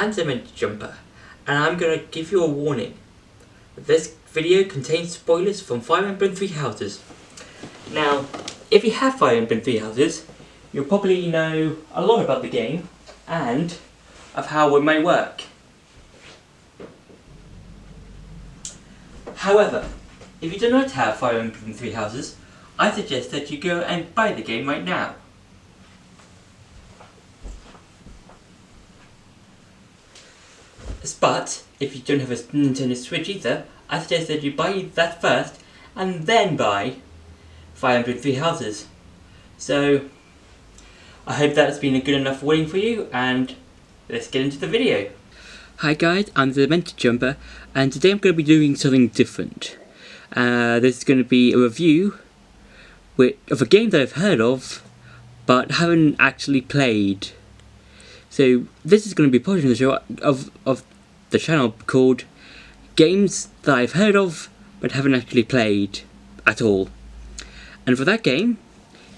I'm the Jumper, and I'm going to give you a warning. This video contains spoilers from Fire Emblem Three Houses. Now, if you have Fire Emblem Three Houses, you'll probably know a lot about the game and of how it may work. However, if you do not have Fire Emblem Three Houses, I suggest that you go and buy the game right now. But, if you don't have a Nintendo Switch either, I suggest that you buy that first, and then buy Fire Emblem Three Houses. So, I hope that's been a good enough warning for you, and let's get into the video. Hi guys, I'm the Demented Jumper, and today I'm going to be doing something different. This is going to be a review of a game that I've heard of, but haven't actually played. So this is going to be a portion of the show of the channel called Games That I've Heard of but haven't actually played at all. And for that game,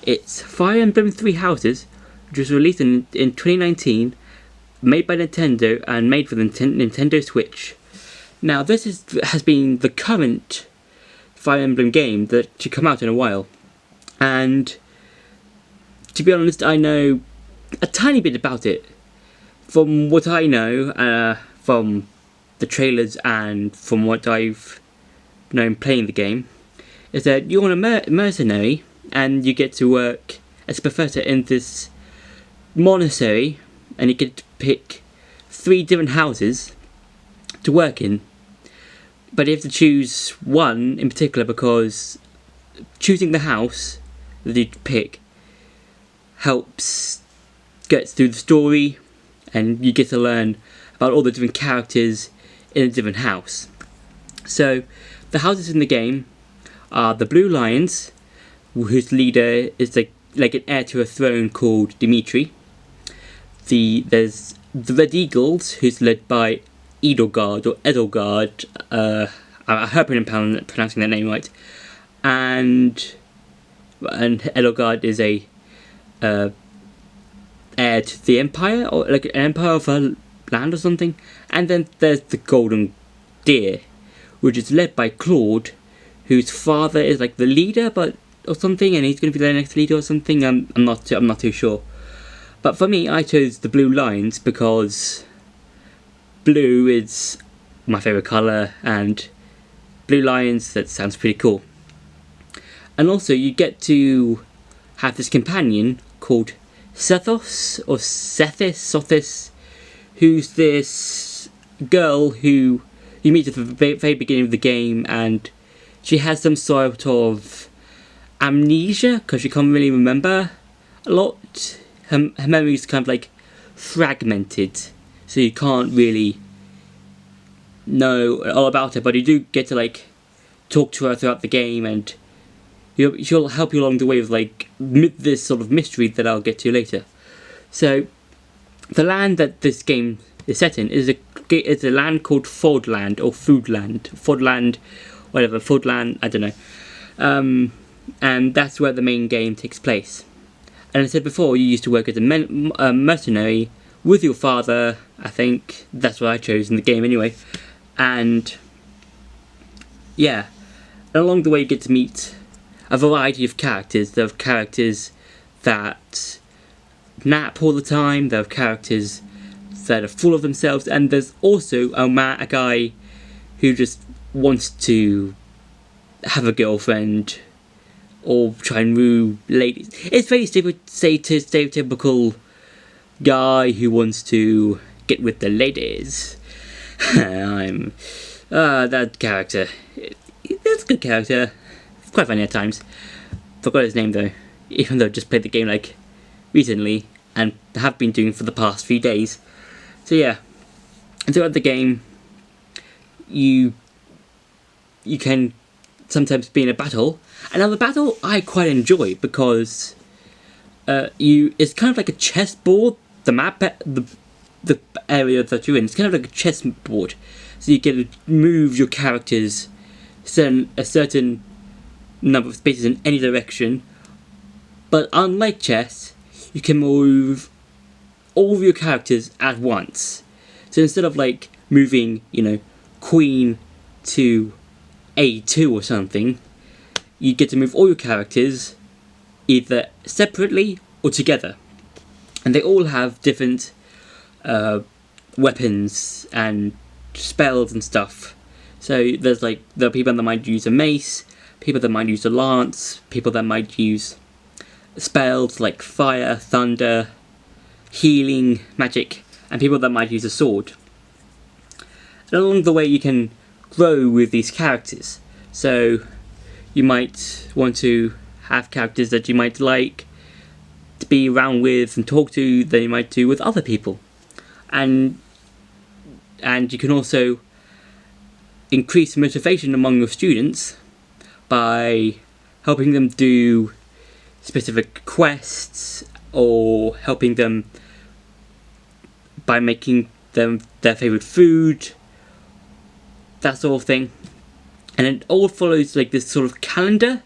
it's Fire Emblem Three Houses, which was released in 2019, made by Nintendo and made for the Nintendo Switch. Now this has been the current Fire Emblem game that should come out in a while. And to be honest, I know a tiny bit about it. From what I know, from the trailers and from what I've known playing the game, is that you're on a mercenary and you get to work as a professor in this monastery, and you get to pick 3 different houses to work in. But you have to choose one in particular, because choosing the house that you pick helps get through the story, and you get to learn about all the different characters in a different house. So the houses in the game are the Blue Lions, whose leader is like an heir to a throne called Dimitri. There's the Red Eagles, who's led by Edelgard or Edelgard. I hope I'm pronouncing that name right. And Edelgard is a heir to the Empire, or like an empire of a land or something. And then there's the Golden Deer, which is led by Claude, whose father is like the leader, or something, and he's going to be the next leader or something. I'm not too sure. But for me, I chose the Blue Lions because blue is my favourite colour, and Blue Lions, that sounds pretty cool. And also you get to have this companion called Sothis, who's this girl who you meet at the very beginning of the game, and she has some sort of amnesia because she can't really remember a lot. Her memory is kind of like fragmented, so you can't really know all about her, but you do get to like talk to her throughout the game, and she'll help you along the way with like this sort of mystery that I'll get to later. So the land that this game is set in is a land called Fordland, or Fordland, I don't know. And that's where the main game takes place. And I said before, you used to work as a mercenary with your father. I think that's what I chose in the game anyway. And yeah, and along the way you get to meet a variety of characters. There are characters that nap all the time, there are characters that are full of themselves, and there's also a guy who just wants to have a girlfriend or try and woo ladies. It's very stereotypical guy who wants to get with the ladies. That character. That's a good character. Quite funny at times. Forgot his name though, even though I just played the game like recently and have been doing for the past few days. So yeah, and throughout the game, you can sometimes be in a battle. And now the battle I quite enjoy because it's kind of like a chessboard. The map, the area that you're in, it's kind of like a chessboard. So you get to move your characters a certain number of spaces in any direction. But unlike chess, you can move all of your characters at once. So instead of like moving, queen to A2 or something, you get to move all your characters either separately or together. And they all have different weapons and spells and stuff. So there are people that might use a mace, people that might use a lance, people that might use spells like fire, thunder, healing, magic, and people that might use a sword. And along the way you can grow with these characters. So you might want to have characters that you might like to be around with and talk to that you might do with other people. And you can also increase motivation among your students by helping them do specific quests, or helping them by making them their favourite food, that sort of thing. And it all follows like this sort of calendar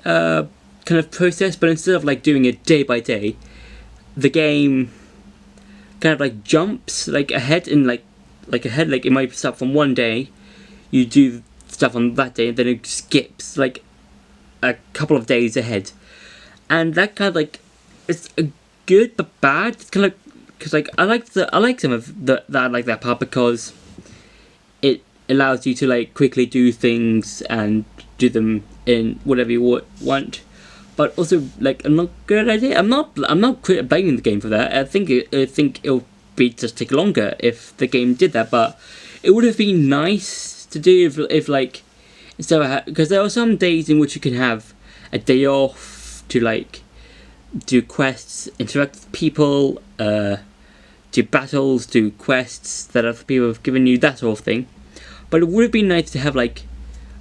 kind of process, but instead of like doing it day by day, the game kind of like jumps like ahead in like it might start from one day, you do stuff on that day, and then it skips like a couple of days ahead. And that kind of like, it's good but bad. It's kind of because like I like some of that part, because it allows you to like quickly do things and do them in whatever you want. But also like a not good idea. I'm not blaming the game for that. I think it'll be just take longer if the game did that. But it would have been nice to do if like, instead of because there are some days in which you can have a day off to like do quests, interact with people, do battles, do quests that other people have given you, that sort of thing. But it would have been nice to have like,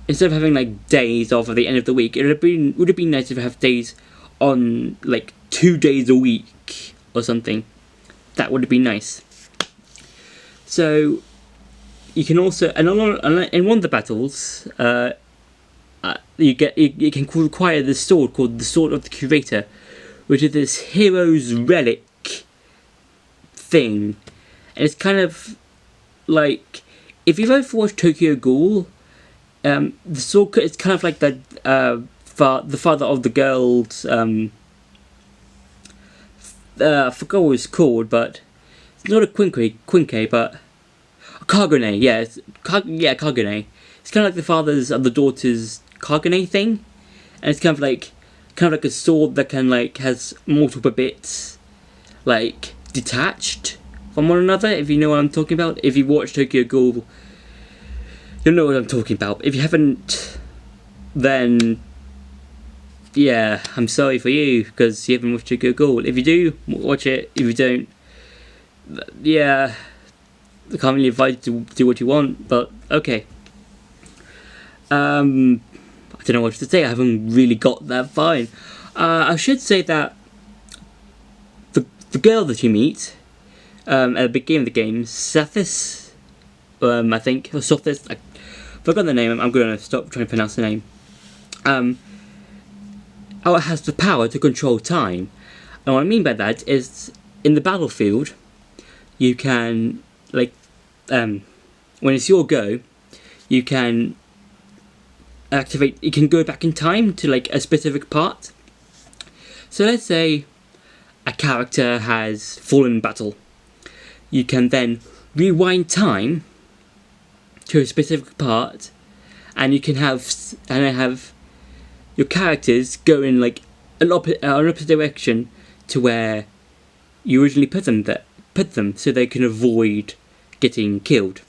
instead of having like days off at the end of the week, would have been nice to have days on like 2 days a week or something. That would have been nice. So you can also, and in one of the battles, you can acquire this sword called the Sword of the Curator, which is this hero's relic thing. And it's kind of like, if you've ever watched Tokyo Ghoul, the sword is kind of like the father of the girl's. I forgot what it's called, but it's not a quinque, but a Kagune. Yeah, Kagune. It's kind of like the father's of the daughter's Kagune thing, and it's kind of like a sword that can like has multiple bits like detached from one another. If you know what I'm talking about, if you watch Tokyo Ghoul, you'll know what I'm talking about. If you haven't, then yeah, I'm sorry for you because you haven't watched Tokyo Ghoul. If you do, watch it. If you don't, yeah, I can't really advise you to do what you want, but okay. I don't know what to say. I haven't really got that far in. I should say that the girl that you meet at the beginning of the game, Sathis, I think, or Sothis, I forgot the name. I'm going to stop trying to pronounce the name. It has the power to control time, and what I mean by that is in the battlefield, you can like when it's your go, you can activate. You can go back in time to like a specific part. So let's say a character has fallen in battle. You can then rewind time to a specific part, and you can have your characters go in like an opposite direction to where you originally put them, so they can avoid getting killed.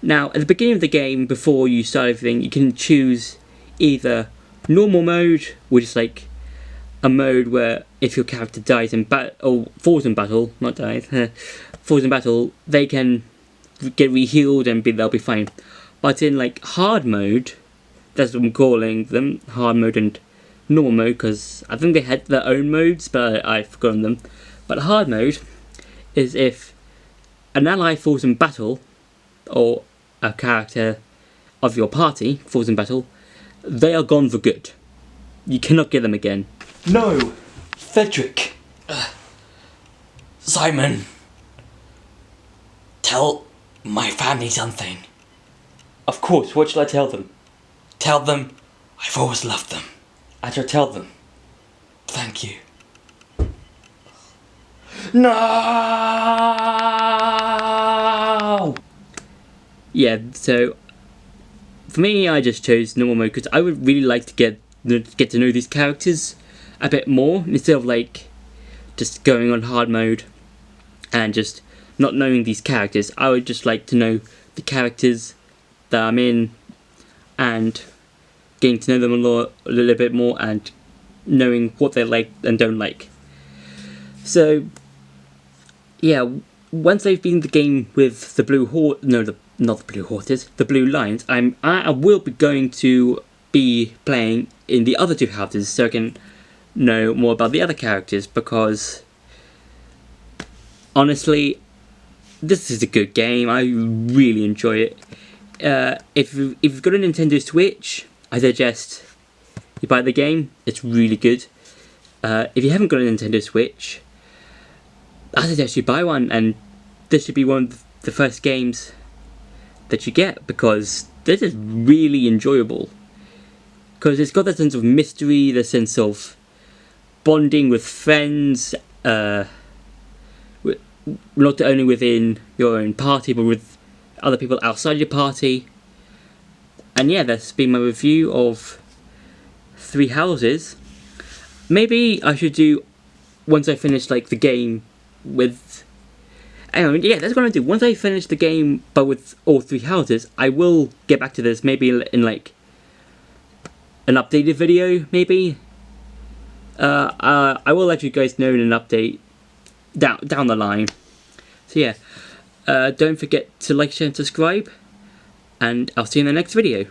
Now, at the beginning of the game, before you start everything, you can choose either normal mode, which is like a mode where if your character dies in or falls in battle, not dies, falls in battle, they can get re-healed and they'll be fine. But in like hard mode, that's what I'm calling them, hard mode and normal mode, because I think they had their own modes, but I've forgotten them. But hard mode is if an ally falls in battle, or a character of your party falls in battle, they are gone for good. You cannot get them again. No! Frederick! Simon! Tell my family something. Of course, what shall I tell them? Tell them I've always loved them. I shall tell them. Thank you. No! Yeah, so for me, I just chose normal mode because I would really like to get to know these characters a bit more instead of like just going on hard mode and just not knowing these characters. I would just like to know the characters that I'm in and getting to know them a little bit more and knowing what they like and don't like. So yeah, once I've beaten the game with the blue horse, not the blue horses, the blue lions, I will be going to be playing in the other two houses so I can know more about the other characters, because honestly, this is a good game. I really enjoy it. If you've got a Nintendo Switch, I suggest you buy the game. It's really good. If you haven't got a Nintendo Switch, I suggest you buy one, and this should be one of the first games that you get, because this is really enjoyable. Because it's got that sense of mystery, the sense of bonding with friends, not only within your own party, but with other people outside your party. And yeah, that's been my review of Three Houses. Maybe I should do, once I finish like the game with... Anyway, yeah, that's what I'm gonna do. Once I finish the game, but with all three houses, I will get back to this, maybe in like an updated video, maybe. I will let you guys know in an update down the line. So yeah, don't forget to like, share and subscribe, and I'll see you in the next video.